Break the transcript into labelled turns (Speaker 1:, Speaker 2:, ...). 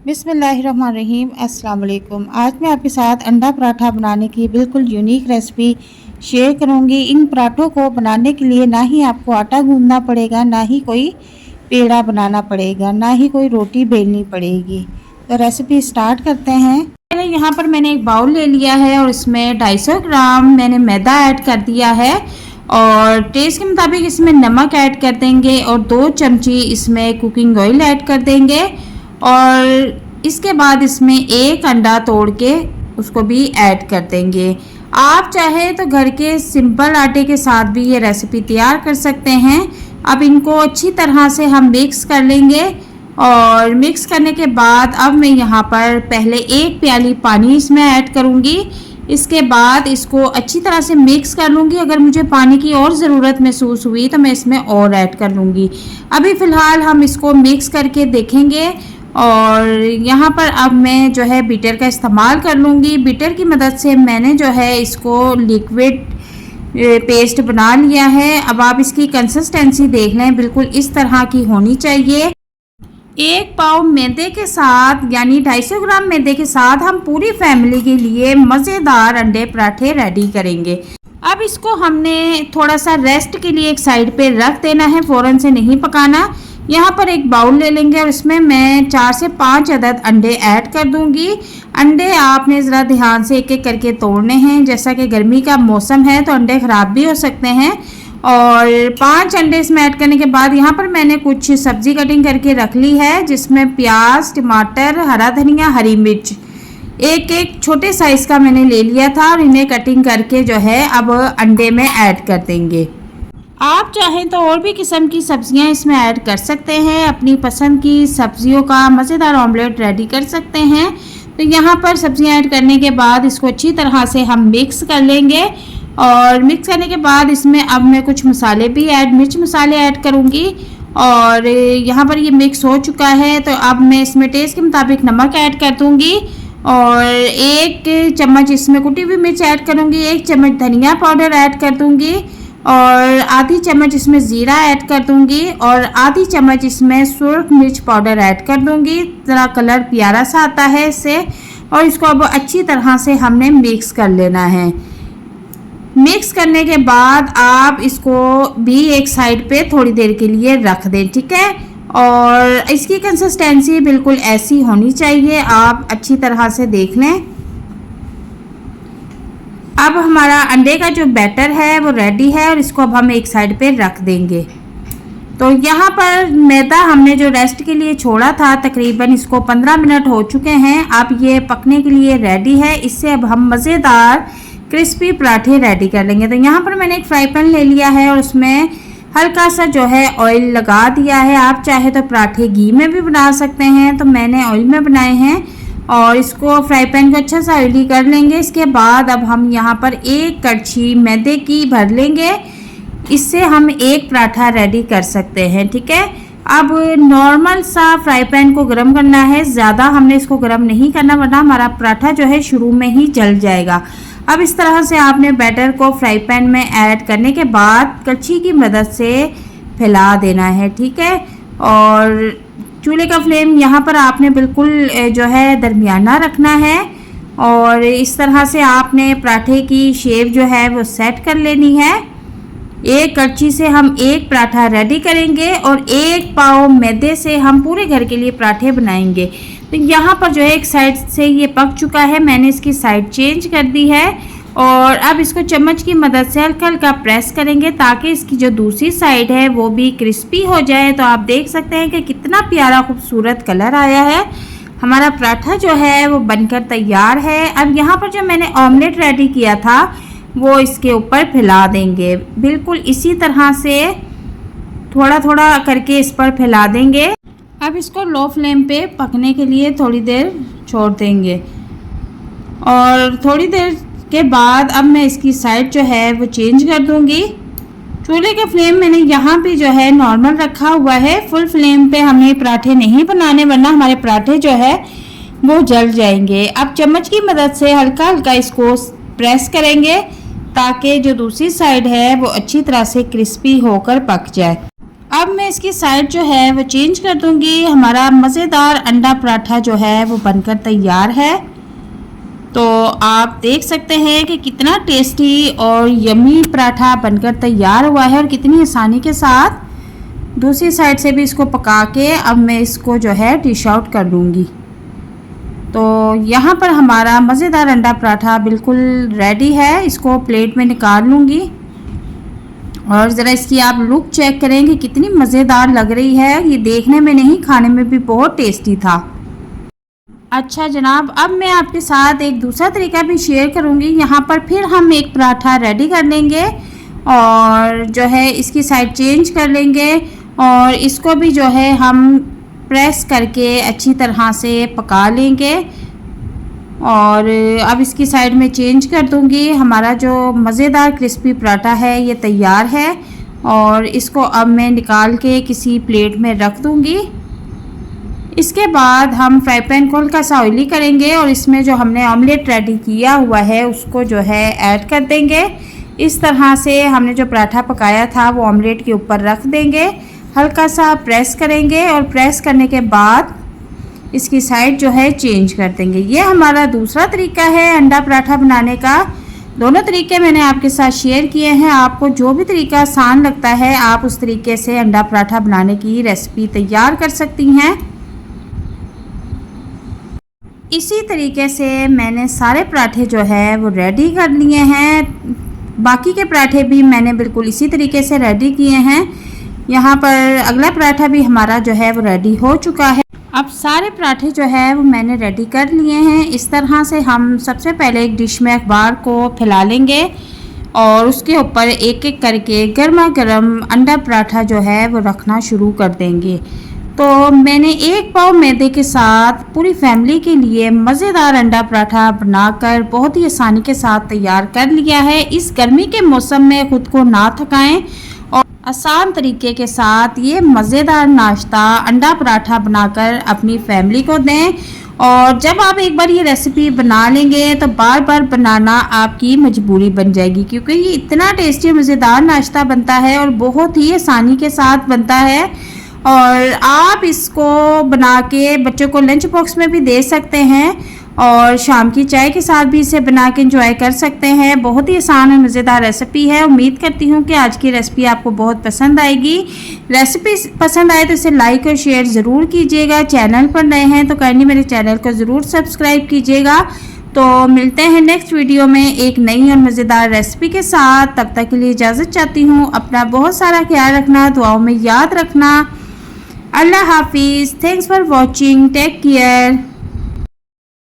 Speaker 1: बिस्मिल्लाहिर्रहमानिर्रहीम। अस्सलाम वालेकुम। आज मैं आपके साथ अंडा पराठा बनाने की बिल्कुल यूनिक रेसिपी शेयर करूंगी। इन पराठों को बनाने के लिए ना ही आपको आटा गूंदना पड़ेगा, ना ही कोई पेड़ा बनाना पड़ेगा, ना ही कोई रोटी बेलनी पड़ेगी। तो रेसिपी स्टार्ट करते हैं। यहाँ पर मैंने एक बाउल ले लिया है और इसमें 250 ग्राम मैंने मैदा ऐड कर दिया है और टेस्ट के मुताबिक इसमें नमक ऐड कर देंगे और 2 चमची इसमें कुकिंग ऑयल ऐड कर देंगे और इसके बाद इसमें एक अंडा तोड़ के उसको भी ऐड कर देंगे। आप चाहे तो घर के सिंपल आटे के साथ भी ये रेसिपी तैयार कर सकते हैं। अब इनको अच्छी तरह से हम मिक्स कर लेंगे और मिक्स करने के बाद अब मैं यहाँ पर पहले 1 प्याली पानी इसमें ऐड करूँगी। इसके बाद इसको अच्छी तरह से मिक्स कर लूँगी। अगर मुझे पानी की और ज़रूरत महसूस हुई तो मैं इसमें और ऐड कर लूँगी। अभी फ़िलहाल हम इसको मिक्स करके देखेंगे और यहाँ पर अब मैं जो है बीटर का इस्तेमाल कर लूँगी। बीटर की मदद से मैंने जो है इसको लिक्विड पेस्ट बना लिया है। अब आप इसकी कंसिस्टेंसी देख लें, बिल्कुल इस तरह की होनी चाहिए। 1 पाव मैदे के साथ यानी 250 ग्राम मैदे के साथ हम पूरी फैमिली के लिए मज़ेदार अंडे पराठे रेडी करेंगे। अब इसको हमने थोड़ा सा रेस्ट के लिए एक साइड पे रख देना है, फ़ौरन से नहीं पकाना। यहाँ पर एक बाउल ले लेंगे और इसमें मैं 4 से 5 अदद अंडे ऐड कर दूंगी। अंडे आपने ज़रा ध्यान से एक एक करके तोड़ने हैं, जैसा कि गर्मी का मौसम है तो अंडे ख़राब भी हो सकते हैं। और 5 अंडे इसमें ऐड करने के बाद यहाँ पर मैंने कुछ सब्ज़ी कटिंग करके रख ली है, जिसमें प्याज, टमाटर, हरा धनिया, हरी मिर्च एक छोटे साइज़ का मैंने ले लिया था और इन्हें कटिंग करके जो है अब अंडे में ऐड कर देंगे। आप चाहें तो और भी किस्म की सब्जियां इसमें ऐड कर सकते हैं, अपनी पसंद की सब्जियों का मज़ेदार ऑमलेट रेडी कर सकते हैं। तो यहाँ पर सब्जियां ऐड करने के बाद इसको अच्छी तरह से हम मिक्स कर लेंगे और मिक्स करने के बाद इसमें अब मैं कुछ मसाले भी मिर्च मसाले ऐड करूँगी। और यहाँ पर ये मिक्स हो चुका है तो अब मैं इसमें टेस्ट के मुताबिक नमक ऐड कर दूँगी और 1 चम्मच इसमें कुटी हुई मिर्च ऐड करूँगी, 1 चम्मच धनिया पाउडर ऐड कर दूँगी और आधी चम्मच इसमें ज़ीरा ऐड कर दूंगी और आधी चम्मच इसमें सुर्ख मिर्च पाउडर ऐड कर दूंगी। ज़रा कलर प्यारा सा आता है इससे। और इसको अब अच्छी तरह से हमने मिक्स कर लेना है। मिक्स करने के बाद आप इसको भी एक साइड पे थोड़ी देर के लिए रख दें, ठीक है। और इसकी कंसिस्टेंसी बिल्कुल ऐसी होनी चाहिए, आप अच्छी तरह से देख लें। अब हमारा अंडे का जो बैटर है वो रेडी है और इसको अब हम एक साइड पे रख देंगे। तो यहाँ पर मैदा हमने जो रेस्ट के लिए छोड़ा था, तकरीबन इसको 15 मिनट हो चुके हैं। अब ये पकने के लिए रेडी है। इससे अब हम मज़ेदार क्रिस्पी पराठे रेडी कर लेंगे। तो यहाँ पर मैंने एक फ्राई पैन ले लिया है और उसमें हल्का सा जो है ऑयल लगा दिया है। आप चाहे तो पराठे घी में भी बना सकते हैं, तो मैंने ऑयल में बनाए हैं और इसको फ्राई पैन को अच्छा सा ऑयली कर लेंगे। इसके बाद अब हम यहाँ पर 1 कड़छी मैदे की भर लेंगे। इससे हम एक पराठा रेडी कर सकते हैं, ठीक है। अब नॉर्मल सा फ्राई पैन को गर्म करना है, ज़्यादा हमने इसको गर्म नहीं करना वरना हमारा पराठा जो है शुरू में ही जल जाएगा। अब इस तरह से आपने बैटर को फ्राई पैन में ऐड करने के बाद कड़छी की मदद से फैला देना है, ठीक है। और चूल्हे का फ्लेम यहाँ पर आपने बिल्कुल जो है दरमियाना रखना है और इस तरह से आपने पराठे की शेप जो है वो सेट कर लेनी है। 1 कड़छी से हम 1 पराठा रेडी करेंगे और 1 पाव मैदे से हम पूरे घर के लिए पराठे बनाएंगे। तो यहाँ पर जो है एक साइड से ये पक चुका है, मैंने इसकी साइड चेंज कर दी है और अब इसको चम्मच की मदद से हल्का हल्का प्रेस करेंगे ताकि इसकी जो दूसरी साइड है वो भी क्रिस्पी हो जाए। तो आप देख सकते हैं कि कितना प्यारा खूबसूरत कलर आया है। हमारा पराठा जो है वो बनकर तैयार है। अब यहाँ पर जो मैंने ऑमलेट रेडी किया था वो इसके ऊपर फैला देंगे। बिल्कुल इसी तरह से थोड़ा थोड़ा करके इस पर फैला देंगे। अब इसको लो फ्लेम पे पकने के लिए थोड़ी देर छोड़ देंगे और थोड़ी देर के बाद अब मैं इसकी साइड जो है वो चेंज कर दूंगी। चूल्हे का फ्लेम मैंने यहाँ पे जो है नॉर्मल रखा हुआ है, फुल फ्लेम पे हमें पराठे नहीं बनाने वरना हमारे पराठे जो है वो जल जाएंगे। अब चम्मच की मदद से हल्का हल्का इसको प्रेस करेंगे ताकि जो दूसरी साइड है वो अच्छी तरह से क्रिस्पी होकर पक जाए। अब मैं इसकी साइड जो है वो चेंज कर दूंगी। हमारा मज़ेदार अंडा पराठा जो है वो बनकर तैयार है। तो आप देख सकते हैं कि कितना टेस्टी और यमी पराठा बनकर तैयार हुआ है और कितनी आसानी के साथ। दूसरी साइड से भी इसको पका के अब मैं इसको जो है डिश आउट कर लूँगी। तो यहाँ पर हमारा मज़ेदार अंडा पराठा बिल्कुल रेडी है। इसको प्लेट में निकाल लूँगी और ज़रा इसकी आप लुक चेक करें कि कितनी मज़ेदार लग रही है। ये देखने में नहीं, खाने में भी बहुत टेस्टी था। अच्छा जनाब, अब मैं आपके साथ एक दूसरा तरीका भी शेयर करूँगी। यहाँ पर फिर हम एक पराठा रेडी कर लेंगे और जो है इसकी साइड चेंज कर लेंगे और इसको भी जो है हम प्रेस करके अच्छी तरह से पका लेंगे। और अब इसकी साइड में चेंज कर दूँगी। हमारा जो मज़ेदार क्रिस्पी पराठा है ये तैयार है और इसको अब मैं निकाल के किसी प्लेट में रख दूँगी। इसके बाद हम फ्राई पैन को हल्का सा ऑयली करेंगे और इसमें जो हमने ऑमलेट रेडी किया हुआ है उसको जो है ऐड कर देंगे। इस तरह से हमने जो पराठा पकाया था वो ऑमलेट के ऊपर रख देंगे, हल्का सा प्रेस करेंगे और प्रेस करने के बाद इसकी साइड जो है चेंज कर देंगे। ये हमारा दूसरा तरीका है अंडा पराठा बनाने का। दोनों तरीके मैंने आपके साथ शेयर किए हैं। आपको जो भी तरीका आसान लगता है आप उस तरीके से अंडा पराठा बनाने की रेसिपी तैयार कर सकती हैं। इसी तरीके से मैंने सारे पराठे जो है वो रेडी कर लिए हैं। बाकी के पराठे भी मैंने बिल्कुल इसी तरीके से रेडी किए हैं। यहाँ पर अगला पराठा भी हमारा जो है वो रेडी हो चुका है। अब सारे पराठे जो है वो मैंने रेडी कर लिए हैं। इस तरह से हम सबसे पहले एक डिश में अखबार को फैला लेंगे और उसके ऊपर एक एक करके गर्मा गर्म अंडा पराठा जो है वो रखना शुरू कर देंगे। तो मैंने 1 पाव मैदे के साथ पूरी फैमिली के लिए मज़ेदार अंडा पराठा बनाकर बहुत ही आसानी के साथ तैयार कर लिया है। इस गर्मी के मौसम में ख़ुद को ना थकाएं और आसान तरीके के साथ ये मज़ेदार नाश्ता अंडा पराठा बनाकर अपनी फैमिली को दें। और जब आप एक बार ये रेसिपी बना लेंगे तो बार बार बनाना आपकी मजबूरी बन जाएगी, क्योंकि ये इतना टेस्टी मज़ेदार नाश्ता बनता है और बहुत ही आसानी के साथ बनता है। और आप इसको बना के बच्चों को लंच बॉक्स में भी दे सकते हैं और शाम की चाय के साथ भी इसे बना के एंजॉय कर सकते हैं। बहुत ही आसान और मज़ेदार रेसिपी है। उम्मीद करती हूँ कि आज की रेसिपी आपको बहुत पसंद आएगी। रेसिपी पसंद आए तो इसे लाइक और शेयर ज़रूर कीजिएगा। चैनल पर नए हैं तो काइंडली मेरे चैनल को ज़रूर सब्सक्राइब कीजिएगा। तो मिलते हैं नेक्स्ट वीडियो में एक नई और मज़ेदार रेसिपी के साथ। तब तक के लिए इजाज़त चाहती हूँ। अपना बहुत सारा ख्याल रखना, दुआओं में याद रखना। अल्लाह हाफिज़। Thanks for watching. Take care.